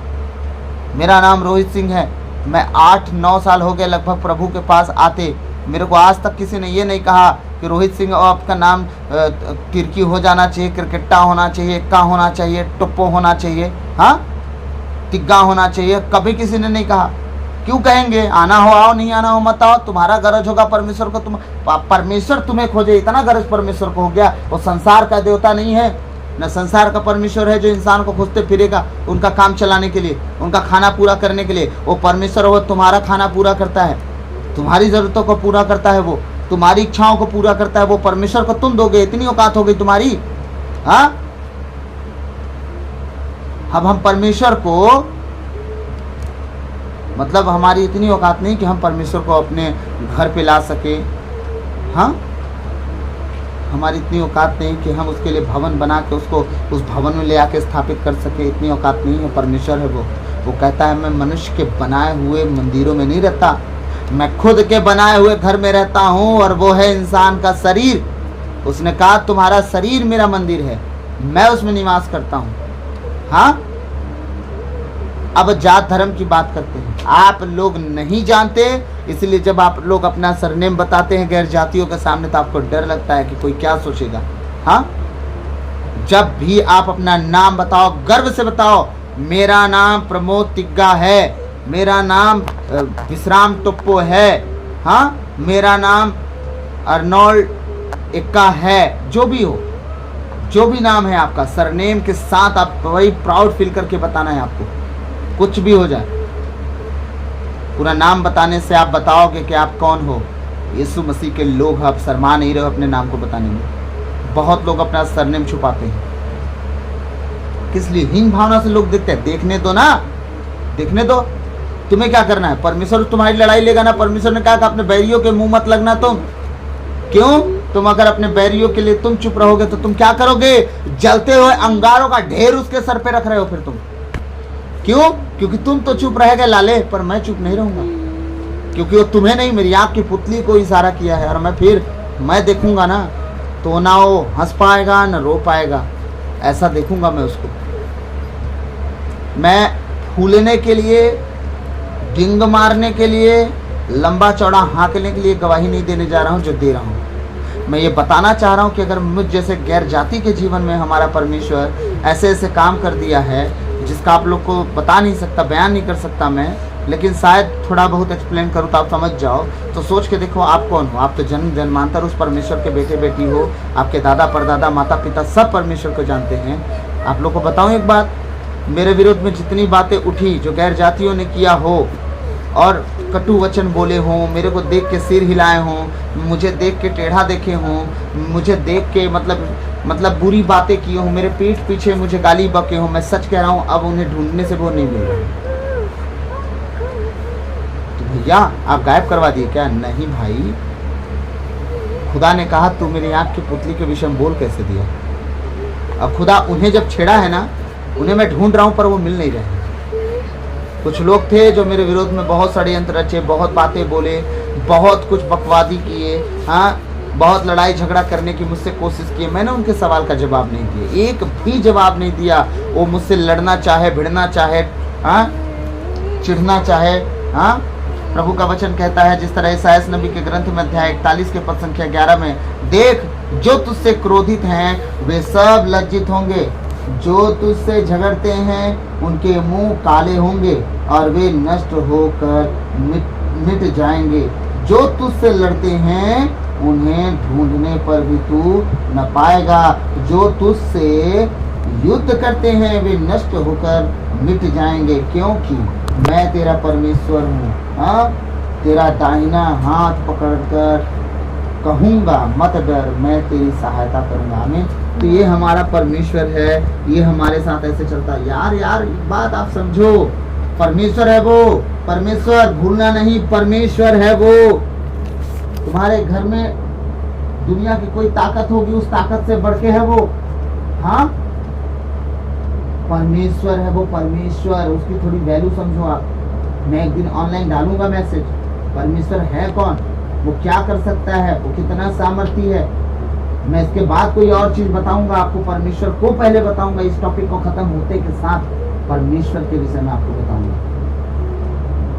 Speaker 1: मेरा नाम रोहित सिंह है। मैं 8-9 साल हो गए लगभग प्रभु के पास आते, मेरे को आज तक किसी ने ये नहीं कहा कि रोहित सिंह और आपका नाम तिर्की हो जाना चाहिए, क्रिकेटा होना चाहिए, एक्का होना चाहिए, टुप्पो होना चाहिए, हाँ, तिग्गा होना चाहिए। कभी किसी ने नहीं कहा। क्यों कहेंगे? आना हो आओ, नहीं आना हो मत आओ। तुम्हारा गरज होगा परमेश्वर को, परमेश्वर तुम्हें खोजे, इतना गरज परमेश्वर को हो गया। वो संसार का देवता नहीं है, न संसार का परमेश्वर है जो इंसान को खोजते फिरेगा उनका काम चलाने के लिए, उनका खाना पूरा करने के लिए। वो परमेश्वर वो तुम्हारा खाना पूरा करता है, तुम्हारी ज़रूरतों को पूरा करता है, वो तुम्हारी इच्छाओं को पूरा करता है। वो परमेश्वर को तुम दोगे, इतनी औकात हो गई तुम्हारी। हाँ, अब हम परमेश्वर को, मतलब हमारी इतनी औकात नहीं कि हम परमेश्वर को अपने घर पे ला सके। हाँ, हमारी इतनी औकात नहीं कि हम उसके लिए भवन बना के उसको उस भवन में ले आके स्थापित कर सके, इतनी औकात नहीं है। परमेश्वर है वो कहता है मैं मनुष्य के बनाए हुए मंदिरों में नहीं रहता, मैं खुद के बनाए हुए घर में रहता हूँ, और वो है इंसान का शरीर। उसने कहा तुम्हारा शरीर मेरा मंदिर है, मैं उसमें निवास करता हूँ। हाँ, अब जात धर्म की बात करते हैं। आप लोग नहीं जानते, इसलिए जब आप लोग अपना सरनेम बताते हैं गैर जातियों के सामने तो आपको डर लगता है कि कोई क्या सोचेगा। हाँ, जब भी आप अपना नाम बताओ, गर्व से बताओ, मेरा नाम प्रमोद तिग्गा है, मेरा नाम विश्राम टुप्पो है, हाँ, मेरा नाम अर्नोल्ड एक्का है, जो भी हो, जो भी नाम है आपका, सरनेम के साथ आप वही प्राउड फील करके बताना है आपको, कुछ भी हो जाए। पूरा नाम बताने से आप बताओगे कि आप कौन हो। यीशु मसीह के लोग, आप शर्मा नहीं रहे हो अपने नाम को बताने में। बहुत लोग अपना सरनेम छुपाते हैं, किस लिए? हीन भावना से लोग देखते हैं। देखने दो ना, देखने दो। तुम्हें क्या करना है? परमेश्वर तुम्हारी लड़ाई लेगा ना। परमेश्वर ने कहा कि अपने बैरियों के मुंह मत लगना तुम। क्यों? तुम अगर अपने बैरियों के लिए तुम चुप रहोगे तो तुम क्या करोगे? जलते हुए अंगारों का ढेर उसके सर पे रख रहे हो फिर तुम। क्यों? क्योंकि तुम तो चुप रह गए लाले, पर मैं चुप नहीं रहूंगा, क्योंकि वो तुम्हें नहीं, मेरी आंख की पुतली को इशारा किया है। और मैं देखूंगा ना, तो ना वो हंस पाएगा ना रो पाएगा, ऐसा देखूंगा मैं उसको। मैं फूलने के लिए, डिंग मारने के लिए, लंबा चौड़ा हाँकने के लिए गवाही नहीं देने जा रहा हूँ जो दे रहा हूँ। मैं ये बताना चाह रहा हूँ कि अगर मुझ जैसे गैर जाति के जीवन में हमारा परमेश्वर ऐसे ऐसे काम कर दिया है जिसका आप लोग को बता नहीं सकता, बयान नहीं कर सकता मैं, लेकिन शायद थोड़ा बहुत एक्सप्लेन करूँ तो आप समझ जाओ। तो सोच के देखो आप कौन हो। आप तो जन्म जन्मांतर उस परमेश्वर के बेटे बेटी हो। आपके दादा परदादा माता पिता सब परमेश्वर को जानते हैं। आप लोग को बताऊँ एक बात, मेरे विरोध में जितनी बातें उठी जो गैर जातियों ने किया हो और कटु वचन बोले हों, मेरे को देख के सिर हिलाए हों, मुझे देख के टेढ़ा देखे हों, मुझे देख के मतलब बुरी बातें की हों, मेरे पीठ पीछे मुझे गाली बके हों, मैं सच कह रहा हूँ अब उन्हें ढूंढने से वो नहीं मिल रहा। तो भैया आप गायब करवा दिए क्या? नहीं भाई, खुदा ने कहा तू मेरी आँख की पुतली के विषय में बोल कैसे दिया। अब खुदा उन्हें जब छेड़ा है ना, उन्हें मैं ढूंढ रहा हूँ पर वो मिल नहीं रहे। कुछ लोग थे जो मेरे विरोध में बहुत षड्यंत्र रचे, बहुत बातें बोले, बहुत कुछ बकवादी किए, हाँ, बहुत लड़ाई झगड़ा करने की मुझसे कोशिश की। मैंने उनके सवाल का जवाब नहीं दिया, एक भी जवाब नहीं दिया। वो मुझसे लड़ना चाहे, भिड़ना चाहे, हाँ, चिढ़ना चाहे, हाँ। प्रभु का वचन कहता है जिस तरह ईसायास नबी के ग्रंथ में अध्याय 41 के पद संख्या 11 में, देख जो तुझसे क्रोधित हैं वे सब लज्जित होंगे, जो तुझसे झगड़ते हैं उनके मुंह काले होंगे और वे नष्ट होकर मिट जाएंगे। जो तुझसे लड़ते हैं उन्हें ढूंढने पर भी तू न पाएगा। जो तुझसे युद्ध करते हैं वे नष्ट होकर मिट जाएंगे, क्योंकि मैं तेरा परमेश्वर हूँ। हाँ, तेरा दाहिना हाथ पकड़कर कहूँगा मत डर, मैं तेरी सहायता करूँगा। आमीन। तो ये हमारा परमेश्वर है, ये हमारे साथ ऐसे चलता है। यार बात आप समझो, परमेश्वर है वो, परमेश्वर भूलना नहीं, परमेश्वर है वो। तुम्हारे घर में दुनिया की कोई ताकत होगी, उस ताकत से बढ़ के है वो। हाँ, परमेश्वर है वो, परमेश्वर, उसकी थोड़ी वैल्यू समझो आप। मैं एक दिन ऑनलाइन डालूंगा मैसेज, परमेश्वर है कौन, वो क्या कर सकता है, वो कितना सामर्थ्य है। मैं इसके बाद कोई और चीज बताऊंगा आपको, परमेश्वर को पहले बताऊंगा। इस टॉपिक को खत्म होते के साथ परमेश्वर के विषय में आपको बताऊंगा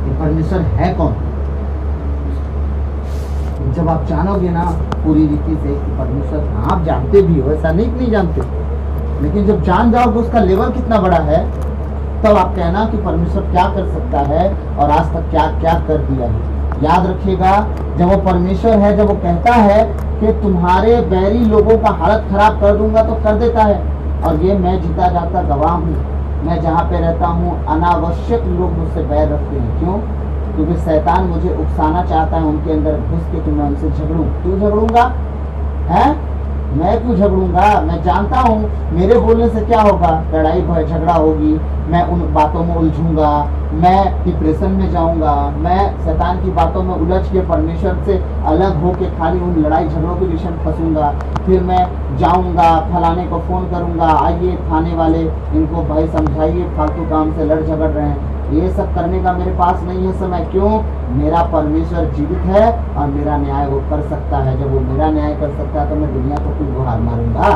Speaker 1: कि परमेश्वर है कौन। जब आप जानोगे ना पूरी रीति से कि परमेश्वर, आप जानते भी हो, ऐसा नहीं जानते, लेकिन जब जान जाओगे उसका लेवल कितना बड़ा है, तब आप कहना कि परमेश्वर क्या कर सकता है और आज तक क्या क्या कर दिया है। याद रखिएगा, जब वो परमेश्वर है, जब वो कहता है कि तुम्हारे बैरी लोगों का हालत खराब कर दूंगा, तो कर देता है। और ये मैं जीता जाता गवाह हूँ। मैं जहाँ पे रहता हूँ अनावश्यक लोग मुझसे बैर रखते हैं। क्यों? क्योंकि शैतान मुझे उकसाना चाहता है उनके अंदर घुस के कि मैं उनसे झगड़ूं। क्यों झगड़ूंगा? है मैं क्यों झगड़ूंगा? मैं जानता हूँ मेरे बोलने से क्या होगा, लड़ाई झगड़ा होगी, मैं उन बातों में उलझूंगा, मैं डिप्रेशन में जाऊंगा, मैं शैतान की बातों में उलझ के परमेश्वर से अलग होके खाली उन लड़ाई झगड़ों के विषय में फंसूंगा। फिर मैं जाऊंगा, फलाने को फोन करूंगा, आइए थाने वाले, इनको भाई समझाइए, फालतू काम से लड़ झगड़ रहे हैं। ये सब करने का मेरे पास नहीं है समय। क्यों? मेरा परमेश्वर जीवित है और मेरा न्याय वो कर सकता है। जब वो मेरा न्याय कर सकता है तो मैं दुनिया को क्यों गुहार मारूंगा,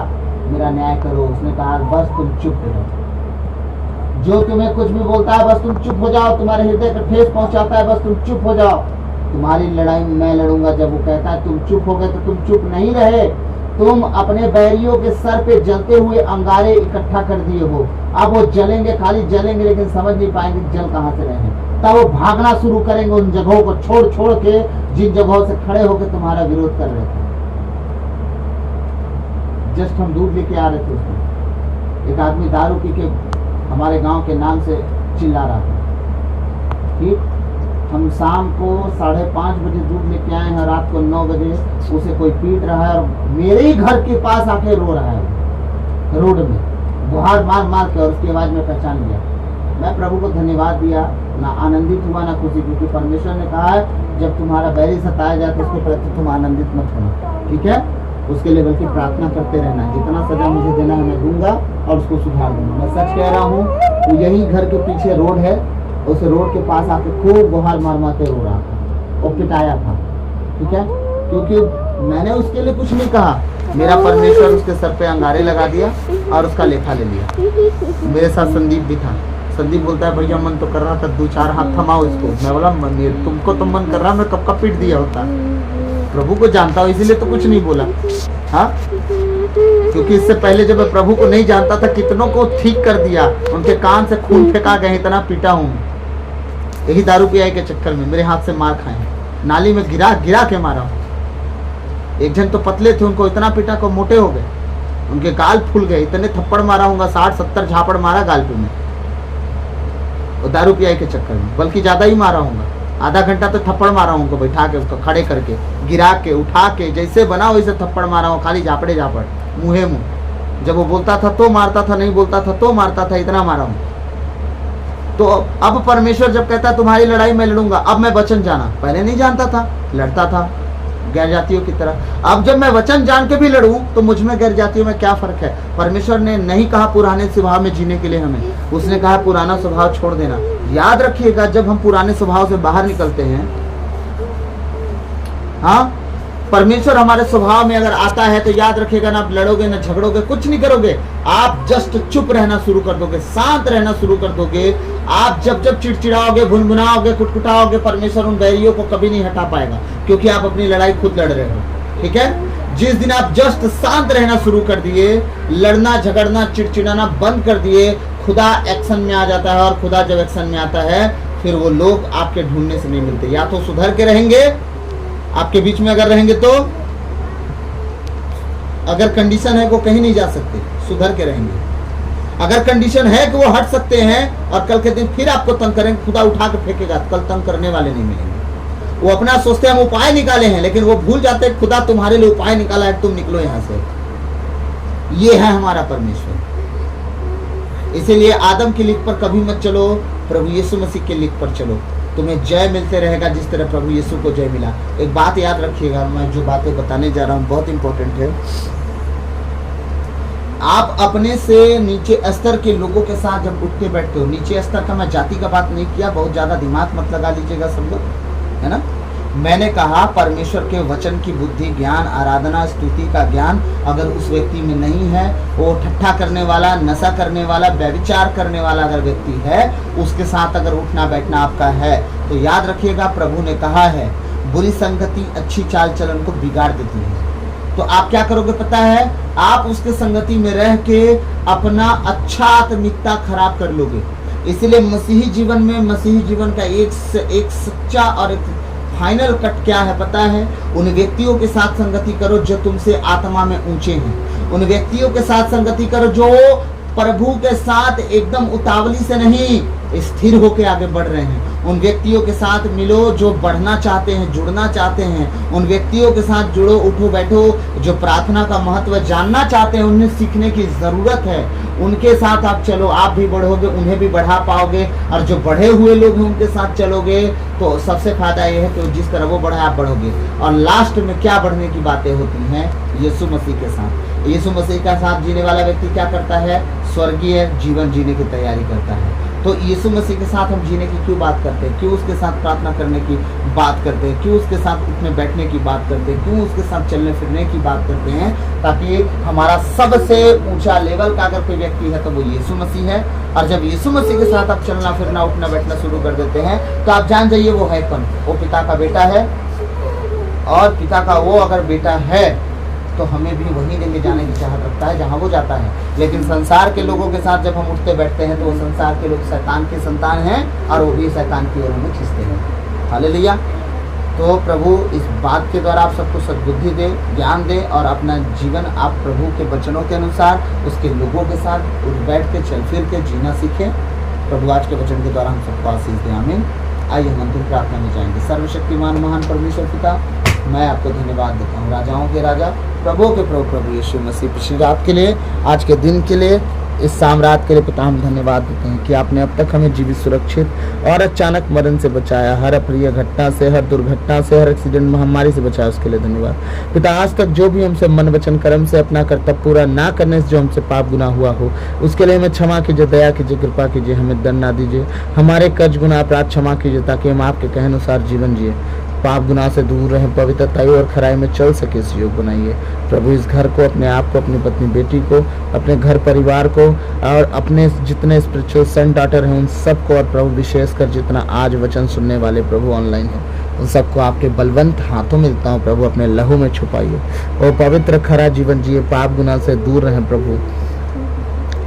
Speaker 1: मेरा न्याय करो। उसने कहा बस तुम चुप हो जाओ, जो तुम्हें कुछ भी बोलता है बस तुम चुप हो जाओ, तुम्हारे हृदय को ठेस पहुंचाता है बस तुम चुप हो जाओ, तुम्हारी लड़ाई मैं लड़ूंगा। जब वो कहता है तुम चुप हो गए, तो तुम चुप नहीं रहे, तुम अपने बैरियों के सर पे जलते हुए अंगारे इकट्ठा कर दिए हो। अब वो जलेंगे, खाली जलेंगे, लेकिन समझ नहीं पाएंगे जल कहाँ से रहे हैं। तब वो भागना शुरू करेंगे उन जगहों को छोड़ छोड़ के जिन जगहों से खड़े होकर तुम्हारा विरोध कर रहे थे। जस्ट हम दूध लेके आ रहे थे, उसमें एक आदमी दारू पी के हमारे गांव के नाम से चिल्ला रहा था। ठीक, हम शाम को 5:30 बजे दूध लेके आए हैं, रात को 9 बजे उसे कोई पीट रहा है और मेरे ही घर के पास आके रो रहा है रोड में, गुहार मार मार के। और उसकी आवाज में पहचान लिया। मैं प्रभु को धन्यवाद दिया, ना आनंदित हुआ ना खुशी, क्योंकि परमेश्वर ने कहा है जब तुम्हारा बैरी सताया जाए तो उसके प्रति तुम आनंदित मत होना। ठीक है, उसके लिए बल्कि प्रार्थना करते रहना है। जितना सजा मुझे देना है मैं दूंगा और उसको सुधार दूंगा। मैं सच कह रहा हूँ, तो यही घर के पीछे रोड है, उस रोड के पास आके खूब गुहार मार मार के रो रहा था और पिटाया था। ठीक है, क्योंकि मैंने उसके लिए कुछ नहीं कहा, मेरा परमेश्वर उसके सर पे अंगारे लगा दिया और उसका लेखा ले लिया। मेरे साथ संदीप भी था। संदीप बोलता है भैया मन तो कर रहा था 2-4 हाथ थमाओ इसको। मैं बोला तुमको तो मन कर रहा, मैं कब का पीट दिया होता। प्रभु को जानता हूँ इसीलिए तो कुछ नहीं बोला। हाँ, क्योंकि इससे पहले जब मैं प्रभु को नहीं जानता था कितनों को ठीक कर दिया, उनके कान से खून फेंका गया, इतना पीटा हूँ। यही दारू पियाई के चक्कर में मेरे हाथ से मार खाए, नाली में गिरा गिरा के मारा हूँ। एक जन तो पतले थे, उनको इतना पीटा को मोटे हो गए, उनके गाल फूल गए, इतने थप्पड़ मारा हूँ, 60-70 झापड़ मारा गाल पे में, और दारू पियाई के चक्कर में, बल्कि ज्यादा ही मारा हूँ। आधा घंटा तो थप्पड़ मारा हूँ उनको बैठा के, उसको खड़े करके, गिरा के, उठा के, जैसे बना वैसे थप्पड़ मारा हूँ, खाली झापड़े झापड़, मुँहे मुँह। जब वो बोलता था तो मारता था, नहीं बोलता था तो मारता था, इतना मारा हूँ। तो अब परमेश्वर जब कहता है तुम्हारी लड़ाई मैं लड़ूंगा, अब मैं वचन जाना, पहले नहीं जानता था, लड़ता था गैर जातियों की तरह। अब जब मैं वचन जान के भी लड़ूं तो मुझ में गैर जातियों में क्या फर्क है? परमेश्वर ने नहीं कहा पुराने स्वभाव में जीने के लिए हमें, उसने कहा पुराना स्वभाव छोड़ देना। याद रखिएगा, जब हम पुराने स्वभाव से बाहर निकलते हैं, हाँ, परमेश्वर हमारे स्वभाव में अगर आता है तो याद रखिएगा ना, आप लड़ोगे ना झगड़ोगे, कुछ नहीं करोगे, आप जस्ट चुप रहना शुरू कर दोगे, शांत रहना शुरू कर दोगे। आप जब जब चिड़चिड़ाओगे, भुनभुनाओगे, कुटकुटाओगे, परमेश्वर उन बैरियों को कभी नहीं हटा पाएगा, क्योंकि आप अपनी लड़ाई खुद लड़ रहे हो। ठीक है, जिस दिन आप जस्ट शांत रहना शुरू कर दिए, लड़ना झगड़ना चिड़चिड़ाना बंद कर दिए, खुदा एक्शन में आ जाता है। और खुदा जब एक्शन में आता है फिर वो लोग आपके ढूंढने से नहीं मिलते। या तो सुधर के रहेंगे, आपके बीच में अगर रहेंगे तो, अगर कंडीशन है वो कहीं नहीं जा सकते, सुधर के रहेंगे। अगर कंडीशन है कि वो हट सकते हैं और कल के दिन फिर आपको तंग करेंगे, खुदा उठा के फेंकेगा, कल तंग करने वाले नहीं मिलेंगे। वो अपना सोचते हैं हम उपाय निकाले हैं, लेकिन वो भूल जाते हैं खुदा तुम्हारे लिए उपाय निकाला है, तुम निकलो यहां से। ये है हमारा परमेश्वर। इसीलिए आदम की लीक पर कभी मत चलो, प्रभु यीशु मसीह के लीक पर चलो, तुम्हें जय मिलते रहेगा जिस तरह प्रभु यीशु को जय मिला। एक बात याद रखिएगा, मैं जो बातें बताने जा रहा हूँ बहुत इंपॉर्टेंट है। आप अपने से नीचे स्तर के लोगों के साथ जब उठते बैठते हो, नीचे स्तर का मैं जाति का बात नहीं किया, बहुत ज्यादा दिमाग मत लगा लीजिएगा सब लोग, है ना। मैंने कहा परमेश्वर के वचन की बुद्धि, ज्ञान, आराधना, स्तुति का ज्ञान अगर उस व्यक्ति में नहीं है, वो ठट्ठा करने वाला, नशा करने वाला, व्यभिचार करने वाला अगर व्यक्ति है, उसके साथ अगर उठना बैठना आपका है, तो याद रखिएगा प्रभु ने कहा है बुरी संगति अच्छी चाल चलन को बिगाड़ देती है। तो आप क्या करोगे पता है, आप उसके संगति में रह के अपना अच्छा आत्मिकता खराब कर लोगे। इसलिए मसीही जीवन में, मसीही जीवन का एक सच्चा और एक फाइनल कट क्या है पता है, उन व्यक्तियों के साथ संगति करो जो तुमसे आत्मा में ऊंचे हैं। उन व्यक्तियों के साथ संगति करो जो प्रभु के साथ एकदम उतावली से नहीं, स्थिर होकर आगे बढ़ रहे हैं। उन व्यक्तियों के साथ मिलो जो बढ़ना चाहते हैं, जुड़ना चाहते हैं। उन व्यक्तियों के साथ जुड़ो, उठो बैठो, जो प्रार्थना का महत्व जानना चाहते हैं, उन्हें सीखने की जरूरत है। उनके साथ आप चलो, आप भी बढ़ोगे, उन्हें भी बढ़ा पाओगे। और जो बढ़े हुए लोग हैं उनके साथ चलोगे तो सबसे फायदा ये है कि जिस तरह वो बढ़े आप बढ़ोगे। और लास्ट में क्या बढ़ने की बातें होती हैं, यीशु मसीह के साथ। यीशु मसीह का साथ जीने वाला व्यक्ति क्या करता है, स्वर्गीय जीवन जीने की तैयारी करता है। तो यीशु मसीह के साथ हम जीने की क्यों बात करते हैं, क्यों उसके साथ प्रार्थना करने की बात करते हैं, क्यों उसके साथ उठने बैठने की बात करते हैं, क्यों उसके साथ चलने फिरने की बात करते हैं, ताकि हमारा सबसे ऊंचा लेवल का अगर कोई व्यक्ति है तो वो यीशु मसीह है। और जब यीशु मसीह के साथ आप चलना फिरना उठना बैठना शुरू कर देते हैं तो आप जान जाइए वो है कौन, वो पिता का बेटा है। और पिता का वो अगर बेटा है तो हमें भी वहीं लेके जाने की चाहत रखता है जहाँ वो जाता है। लेकिन संसार के लोगों के साथ जब हम उठते बैठते हैं तो वो संसार के लोग शैतान के संतान हैं और वो भी शैतान की ओर हमें खींचते हैं। हालेलुया। तो प्रभु इस बात के द्वारा आप सबको सद्बुद्धि दे, ज्ञान दे और अपना जीवन आप प्रभु के वचनों के अनुसार उसके लोगों के साथ उठ बैठ के चल फिर के जीना सीखें। प्रभु आज के वचन के द्वारा हम सबको आशीष दें, आमीन। आइए हम अंतिम प्रार्थना में जाएंगे। सर्वशक्तिमान महान परमेश्वर पिता, मैं आपको धन्यवाद देता हूँ, राजाओं के राजा, प्रभु के प्रभु, प्रभु यीशु मसीह, पिछली रात के लिए, आज के दिन के लिए, इस शाम रात के लिए पिता हम धन्यवाद देते हैं कि आपने अब तक हमें जीवित, सुरक्षित और अचानक मरण से बचाया, हर अप्रिय घटना से, हर दुर्घटना से, हर एक्सीडेंट महामारी से बचाया, उसके लिए धन्यवाद पिता। आज तक जो भी हमसे मन वचन कर्म से अपना कर्तव्य पूरा ना करने से जो हमसे पाप गुनाह हुआ हो, उसके लिए हमें क्षमा कीजिए, दया कीजिए, कृपा कीजिए, हमें दंड ना दीजिए, हमारे कर्ज गुनाह अपराध क्षमा कीजिए, ताकि हम आपके कहे अनुसार जीवन जिए, पाप गुनाह से दूर रहें, पवित्रताई और खराई में चल सके, इस योग बनाइए प्रभु। इस घर को, अपने आप को, अपनी पत्नी बेटी को, अपने घर परिवार को और अपने जितने स्पिरिचुअल सन डॉटर हैं उन सबको, और प्रभु विशेषकर जितना आज वचन सुनने वाले प्रभु ऑनलाइन हैं उन सबको आपके बलवंत हाथों में देता हूँ प्रभु। अपने लहू में छुपाइए और पवित्र खरा जीवन जिए, पाप गुनाह से दूर रहें प्रभु,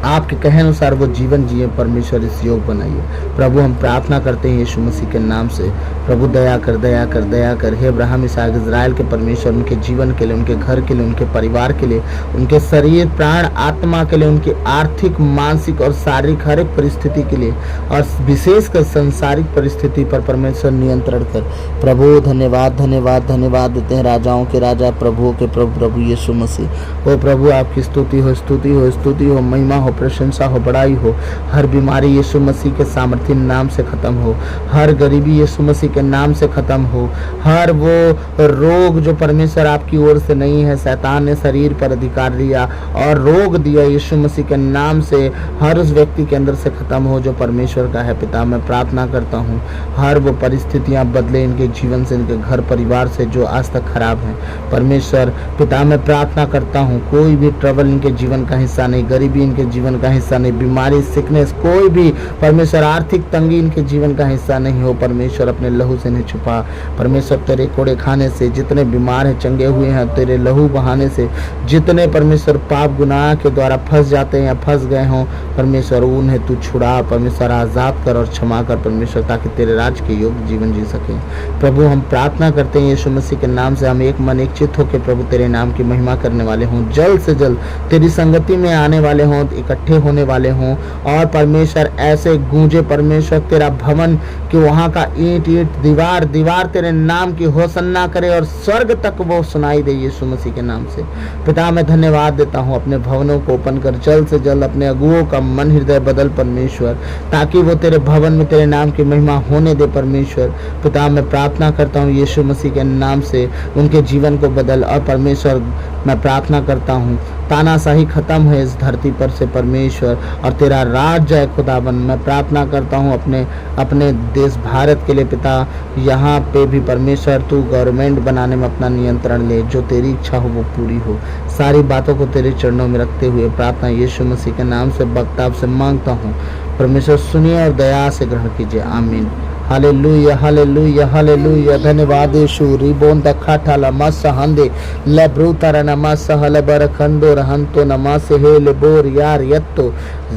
Speaker 1: आपके कहे अनुसार वो जीवन जिए। परमेश्वर इस योग बनाइए प्रभु, हम प्रार्थना करते हैं यीशु मसीह के नाम से। प्रभु दया कर, दया कर, दया कर। हे अब्राहम, इसहाक, इजराइल के परमेश्वर, उनके जीवन के लिए, उनके घर के लिए, उनके परिवार के लिए, उनके शरीर प्राण आत्मा के लिए, उनकी आर्थिक मानसिक और शारीरिक हर एक परिस्थिति के लिए और विशेषकर सांसारिक परिस्थिति पर परमेश्वर नियंत्रण कर। प्रभु धन्यवाद, धन्यवाद, धन्यवाद देते हैं राजाओं के राजा, प्रभुओं के प्रभु, प्रभु यीशु मसीह। ओ प्रभु आपकी स्तुति हो, स्तुति हो, स्तुति हो, महिमा हो, प्रशंसा हो, बड़ाई हो। हर बीमारी यीशु मसीह के सामर्थ्य नाम से खत्म हो, हर गरीबी यीशु मसीह के नाम से खत्म हो, हर वो रोग जो परमेश्वर आपकी ओर से नहीं है, शैतान ने शरीर पर अधिकार दिया और रोग दिया, यीशु मसीह के नाम से हर उस व्यक्ति के अंदर से खत्म हो जो परमेश्वर का है। पिता मैं प्रार्थना करता हूँ हर वो परिस्थितियाँ बदले इनके जीवन से, इनके घर परिवार से जो आज तक खराब हैं। परमेश्वर पिता मैं प्रार्थना करता हूँ कोई भी ट्रबल इनके जीवन का हिस्सा नहीं, गरीबी इनके
Speaker 2: जीवन का हिस्सा नहीं, बीमारी, सिकनेस, कोई भी परमेश्वर आर्थिक तंगी इनके जीवन का हिस्सा नहीं हो। परमेश्वर अपने लहू से इन्हें छुपा। परमेश्वर तेरे कोड़े खाने से जितने बीमार हैं, चंगे हुए हैं, तेरे लहू बहाने से जितने परमेश्वर पाप गुनाह के द्वारा फंस जाते हैं या फंस गए हों, परमेश्वर उन्हें तू छुड़ा, परमेश्वर आज़ाद कर और क्षमा कर परमेश्वर, ताकि तेरे राज के योग्य जीवन जी सके। प्रभु हम प्रार्थना करते हैं यीशु मसीह के नाम से, हम एक मन एक चित्त होकर प्रभु तेरे नाम की महिमा करने वाले हों, जल्द से जल्द तेरी संगति में आने वाले हों, इकट्ठे होने वाले हों, और परमेश्वर ऐसे गूंजे परमेश्वर तेरा भवन कि वहाँ का ईंट ईंट, दीवार दीवार तेरे नाम की होसन्ना करे और स्वर्ग तक वो सुनाई दे यीशु मसीह के नाम से। पिता मैं धन्यवाद देता हूँ, अपने भवनों को ओपन कर, जल्द से जल्द अपने अगुओं का मन हृदय बदल परमेश्वर, ताकि वो तेरे भवन में तेरे नाम की महिमा होने दे परमेश्वर। पिता मैं प्रार्थना करता हूँ यीशु मसीह के नाम से उनके जीवन को बदल, और परमेश्वर मैं प्रार्थना करता हूँ तानाशाही खत्म है इस धरती पर से परमेश्वर, और तेरा राज है खुदावन। मैं प्रार्थना करता हूँ अपने देश भारत के लिए पिता, यहाँ पे भी परमेश्वर तू गवर्नमेंट बनाने में अपना नियंत्रण ले, जो तेरी इच्छा हो वो पूरी हो। सारी बातों को तेरे चरणों में रखते हुए प्रार्थना यीशु मसीह के नाम से बख्ताब से मांगता हूँ। परमेश्वर सुनिए और दया से ग्रहण कीजिए, आमीन। Hallelujah hallelujah hallelujah. धन्यवाद यीशु। रिबोन द खाठाला मस हंदे लेब्रूतारा नमस हल बरखंदो रहंतो नमस हे लेबोर यार यत्तो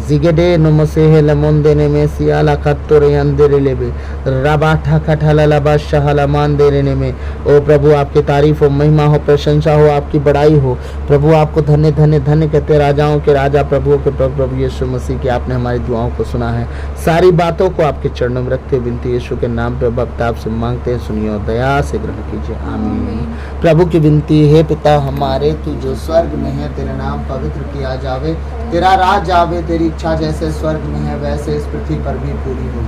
Speaker 2: जिगेडे नमसे हे लमोंदे ने में सियाला खत्तो रे अंधेरे लेबे रबाठा खठाला लबा शहला मान दे ने में। ओ प्रभु आपकी तारीफ हो, महिमा हो, प्रशंसा हो, आपकी बड़ाई हो। प्रभु आपको धन्य धन्य धन्य कहते, राजाओं के राजा, प्रभुओं के प्रभु यीशु मसीह की आपने हमारी दुआओं को सुना है। सारी बातों को आपके चरणों में रखते विनती यीशु के नाम पे भक्त आपसे मांगते हैं, सुनिए और दया से ग्रहण कीजिए, आमीन। प्रभु की विनती है, पिता हमारे तू जो स्वर्ग में है, तेरा नाम पवित्र किया जावे, तेरा राज आवे, तेरी इच्छा जैसे स्वर्ग में है वैसे इस पृथ्वी पर भी पूरी हो।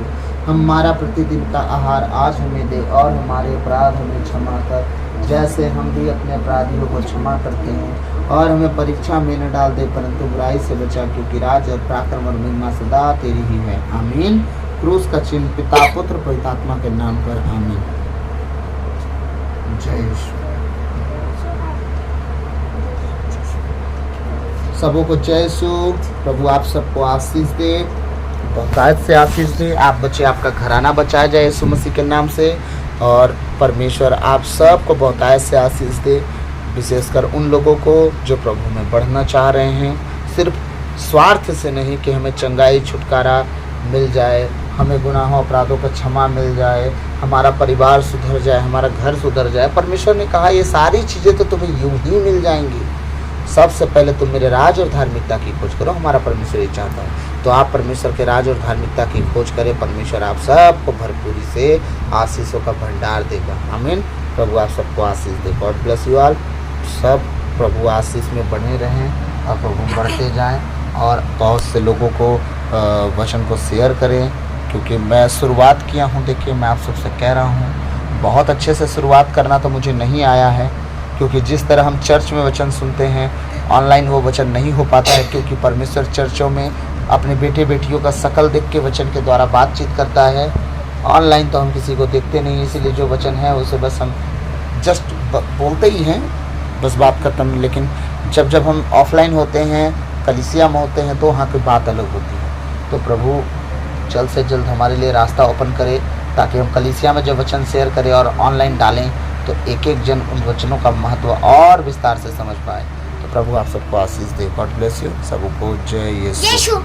Speaker 2: हमारा प्रतिदिन का आहार आज हमें दे, और हमारे अपराध हमें क्षमा कर जैसे हम भी अपने अपराधियों को क्षमा करते हैं, और हमें परीक्षा में न डाल दे परंतु बुराई से बचा, क्योंकि राज और पराक्रम और महिमा सदा तेरी ही है, आमीन। क्रूस का चिन्ह पिता पुत्र पवित्र आत्मा के नाम पर, आमीन। जय यीशु। सबों को जय यीशु। प्रभु आप सबको आशीष दे, बहुतायत से आशीष दे, आप बचे, आपका घराना बचाया जाए यीशु मसीह के नाम से, और परमेश्वर आप सबको बहुतायत से आशीष दे, विशेषकर उन लोगों को जो प्रभु में बढ़ना चाह रहे हैं, सिर्फ स्वार्थ से नहीं कि हमें चंगाई छुटकारा मिल जाए, हमें गुनाहों अपराधों का क्षमा मिल जाए, हमारा परिवार सुधर जाए, हमारा घर सुधर जाए। परमेश्वर ने कहा ये सारी चीज़ें तो तुम्हें यूं ही मिल जाएंगी, सबसे पहले तुम मेरे राज और धार्मिकता की खोज करो। हमारा परमेश्वर ये चाहता है, तो आप परमेश्वर के राज और धार्मिकता की खोज करें, परमेश्वर आप सबको भरपूरी से आशीषों का भंडार देगा, आमीन। प्रभु आप सबको आशीष दे। God bless you all. सब प्रभु आशीष में बने रहें और प्रभु बढ़ते जाएं, और बहुत से लोगों को वचन को शेयर करें, क्योंकि मैं शुरुआत किया हूँ। देखिए मैं आप सबसे कह रहा हूँ, बहुत अच्छे से शुरुआत करना तो मुझे नहीं आया है, क्योंकि जिस तरह हम चर्च में वचन सुनते हैं, ऑनलाइन वो वचन नहीं हो पाता है, क्योंकि परमेश्वर चर्चों में अपने बेटे बेटियों का शकल देख के वचन के द्वारा बातचीत करता है। ऑनलाइन तो हम किसी को देखते नहीं, इसीलिए जो वचन है उसे बस हम जस्ट बोलते ही हैं, बस बात खत्म। लेकिन जब हम ऑफलाइन होते हैं, कलीसिया में होते हैं, तो वहाँ की बात अलग होती है। तो प्रभु जल्द से जल्द हमारे लिए रास्ता ओपन करे, ताकि हम कलीसिया में जब वचन शेयर करें और ऑनलाइन डालें, तो एक एक जन उन वचनों का महत्व और विस्तार से समझ पाए। तो प्रभु आप सबको आशीष दे। God bless you. सबको जय यीशु।